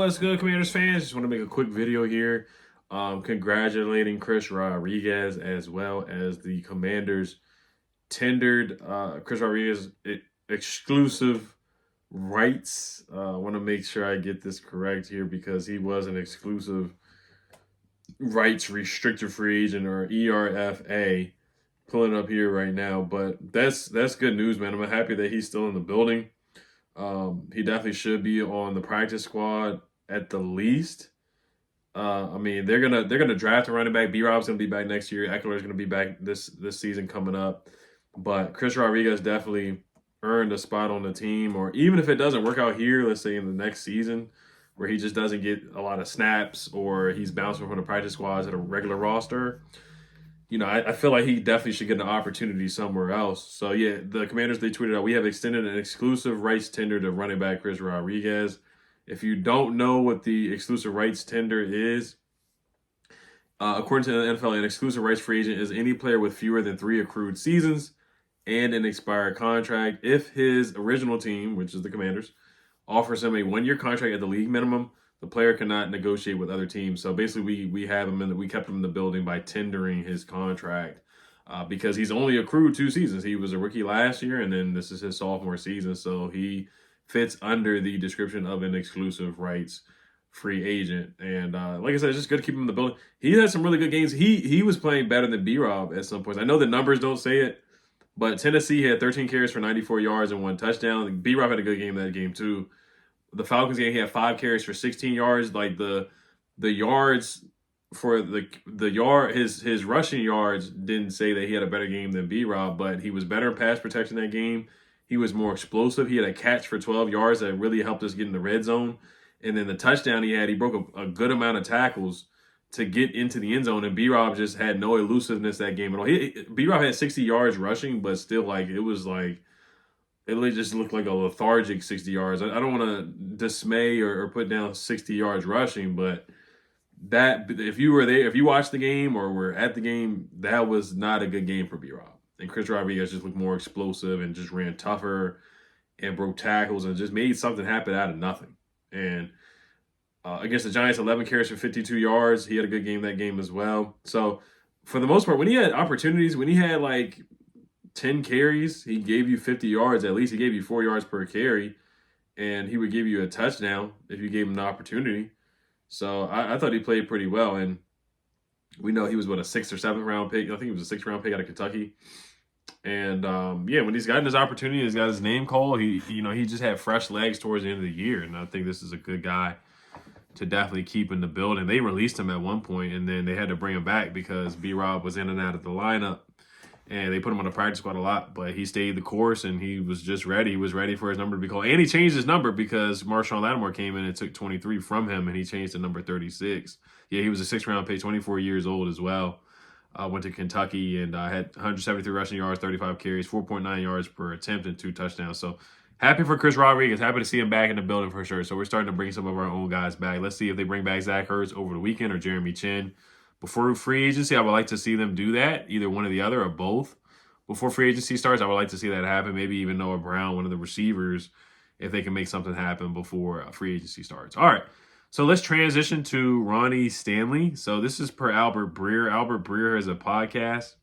what's good, Commanders fans? Just want to make a quick video here, congratulating Chris Rodriguez as well as the Commanders tendered Chris Rodriguez exclusive rights. I want to make sure I get this correct here because he was an exclusive rights restricted free agent, or ERFA. Pulling up here right now, but that's good news, man. I'm happy that he's still in the building. He definitely should be on the practice squad at the least. I mean, they're gonna draft a running back. B-Rob's gonna be back next year. Eckler's gonna be back this season coming up. But Chris Rodriguez definitely earned a spot on the team, or even if it doesn't work out here, let's say in the next season, where he just doesn't get a lot of snaps, or he's bouncing from the practice squads at a regular roster. I feel like he definitely should get an opportunity somewhere else. So, yeah, the Commanders, they tweeted out, we have extended an exclusive rights tender to running back Chris Rodriguez. If you don't know what the exclusive rights tender is, according to the NFL, an exclusive rights free agent is any player with fewer than 3 accrued seasons and an expired contract. If his original team, which is the Commanders, offers him a 1-year contract at the league minimum, the player cannot negotiate with other teams. So basically, we have him we kept him in the building by tendering his contract because he's only accrued 2 seasons. He was a rookie last year, and then this is his sophomore season. So he fits under the description of an exclusive rights free agent. And like I said, it's just good to keep him in the building. He had some really good games. He was playing better than B-Rob at some points. I know the numbers don't say it, but Tennessee had 13 carries for 94 yards and 1 touchdown. B-Rob had a good game that game too. The Falcons game, he had 5 carries for 16 yards. Like the yards for his rushing yards didn't say that he had a better game than B-Rob, but he was better in pass protection that game. He was more explosive. He had a catch for 12 yards that really helped us get in the red zone. And then the touchdown he broke a good amount of tackles to get into the end zone. And B-Rob just had no elusiveness that game at all. B-Rob had 60 yards rushing, but still, like, it was like, it just looked like a lethargic 60 yards. I don't want to dismay or put down 60 yards rushing, but that, if you were there, if you watched the game or were at the game, that was not a good game for B-Rob. And Chris Rodriguez just looked more explosive and just ran tougher and broke tackles and just made something happen out of nothing. And against the Giants, 11 carries for 52 yards. He had a good game that game as well. So for the most part, when he had opportunities, when he had like 10 carries, he gave you 50 yards at least. He gave you 4 yards per carry, and he would give you a touchdown if you gave him the opportunity. So I thought he played pretty well, and we know he was, a 6th or 7th round pick. I think he was a 6th round pick out of Kentucky. And, yeah, when he's gotten his opportunity, he's got his name called, he just had fresh legs towards the end of the year, and I think this is a good guy to definitely keep in the building. They released him at one point, and then they had to bring him back because B-Rob was in and out of the lineup. And they put him on the practice squad a lot, but he stayed the course, and he was just ready. He was ready for his number to be called. And he changed his number because Marshawn Lattimore came in and took 23 from him, and he changed to number 36. Yeah, he was a 6th-round pick, 24 years old as well. Went to Kentucky and had 173 rushing yards, 35 carries, 4.9 yards per attempt, and 2 touchdowns. So happy for Chris Rodriguez. Happy to see him back in the building for sure. So we're starting to bring some of our own guys back. Let's see if they bring back Zach Ertz over the weekend or Jeremy Chin. Before free agency, I would like to see them do that, either one or the other or both. Before free agency starts, I would like to see that happen. Maybe even Noah Brown, one of the receivers, if they can make something happen before free agency starts. All right, so let's transition to Ronnie Stanley. So this is per Albert Breer. Albert Breer has a podcast,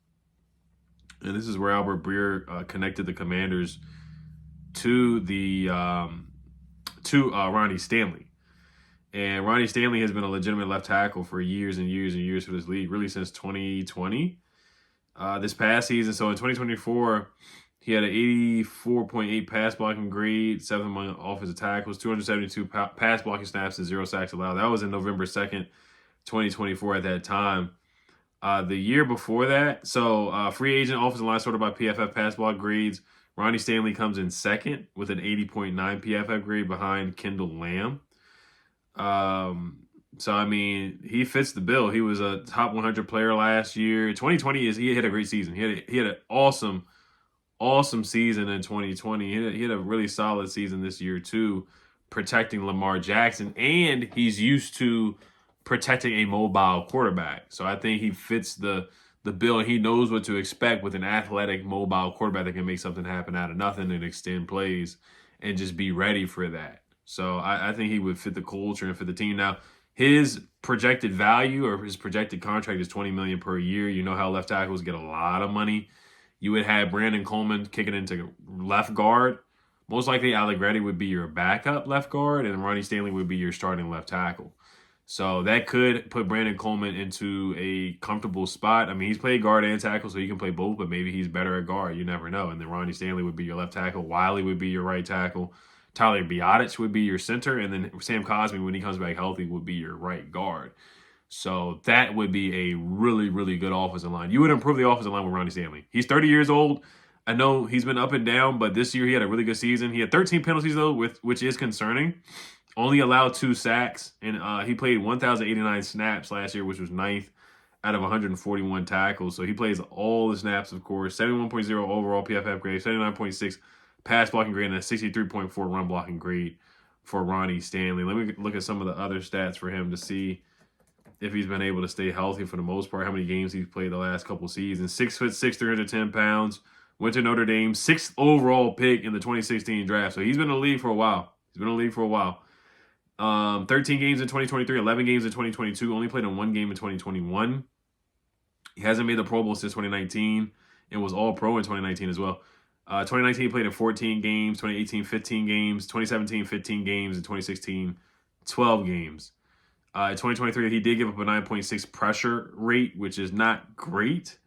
and this is where Albert Breer connected the Commanders to Ronnie Stanley. And Ronnie Stanley has been a legitimate left tackle for years and years and years for this league, really since 2020. This past season, so in 2024, he had an 84.8 pass blocking grade, 7th among offensive tackles, 272 pass blocking snaps, and 0 sacks allowed. That was in November 2nd, 2024 at that time. The year before that, so free agent offensive line sorted by PFF pass block grades, Ronnie Stanley comes in 2nd with an 80.9 PFF grade behind Kendall Lamb. So, I mean, he fits the bill. He was a top 100 player last year. 2020, he had a great season. He had an awesome season in 2020. He had a really solid season this year, too, protecting Lamar Jackson. And he's used to protecting a mobile quarterback. So I think he fits the bill, and he knows what to expect with an athletic, mobile quarterback that can make something happen out of nothing and extend plays and just be ready for that. So I think he would fit the culture and fit the team. Now, his projected value or his projected contract is $20 million per year. You know how left tackles get a lot of money. You would have Brandon Coleman kicking into left guard. Most likely, Allegretti would be your backup left guard, and Ronnie Stanley would be your starting left tackle. So that could put Brandon Coleman into a comfortable spot. I mean, he's played guard and tackle, so he can play both, but maybe he's better at guard. You never know. And then Ronnie Stanley would be your left tackle. Wiley would be your right tackle. Tyler Biotic would be your center. And then Sam Cosmi, when he comes back healthy, would be your right guard. So that would be a really, really good offensive line. You would improve the offensive line with Ronnie Stanley. He's 30 years old. I know he's been up and down, but this year he had a really good season. He had 13 penalties, though, which is concerning. Only allowed 2 sacks, and he played 1,089 snaps last year, which was 9th out of 141 tackles. So he plays all the snaps, of course. 71.0 overall PFF grade, 79.6 pass blocking grade, and a 63.4 run blocking grade for Ronnie Stanley. Let me look at some of the other stats for him to see if he's been able to stay healthy for the most part, how many games he's played the last couple seasons. 6'6", 310 pounds. Went to Notre Dame, 6th overall pick in the 2016 draft. So he's been in the league for a while. 13 games in 2023, 11 games in 2022. Only played in 1 game in 2021. He hasn't made the Pro Bowl since 2019 and was All-Pro in 2019 as well. 2019 he played in 14 games, 2018 15 games, 2017 15 games, and 2016 12 games. In 2023 he did give up a 9.6 pressure rate, which is not great,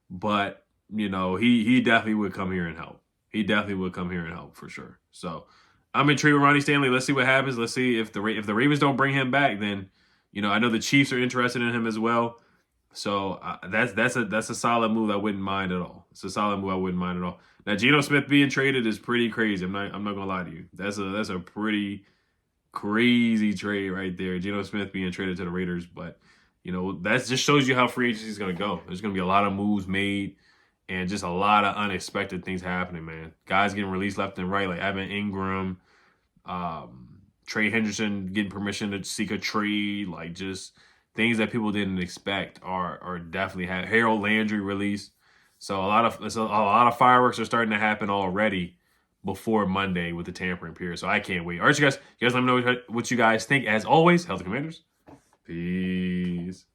but you know, he definitely would come here and help. He definitely would come here and help for sure. So I'm intrigued with Ronnie Stanley. Let's see what happens. Let's see if the Ravens don't bring him back, then you know I know the Chiefs are interested in him as well. So that's a solid move. I wouldn't mind at all. It's a solid move. I wouldn't mind at all. Now Geno Smith being traded is pretty crazy. I'm not gonna lie to you. That's a pretty crazy trade right there. Geno Smith being traded to the Raiders, but you know that just shows you how free agency is gonna go. There's gonna be a lot of moves made. And just a lot of unexpected things happening, man. Guys getting released left and right, like Evan Ingram, Trey Henderson getting permission to seek a trade, like just things that people didn't expect are definitely happening. Harold Landry released, so a lot of fireworks are starting to happen already before Monday with the tampering period. So I can't wait. All right, you guys let me know what you guys think. As always, Healthy Commanders. Peace.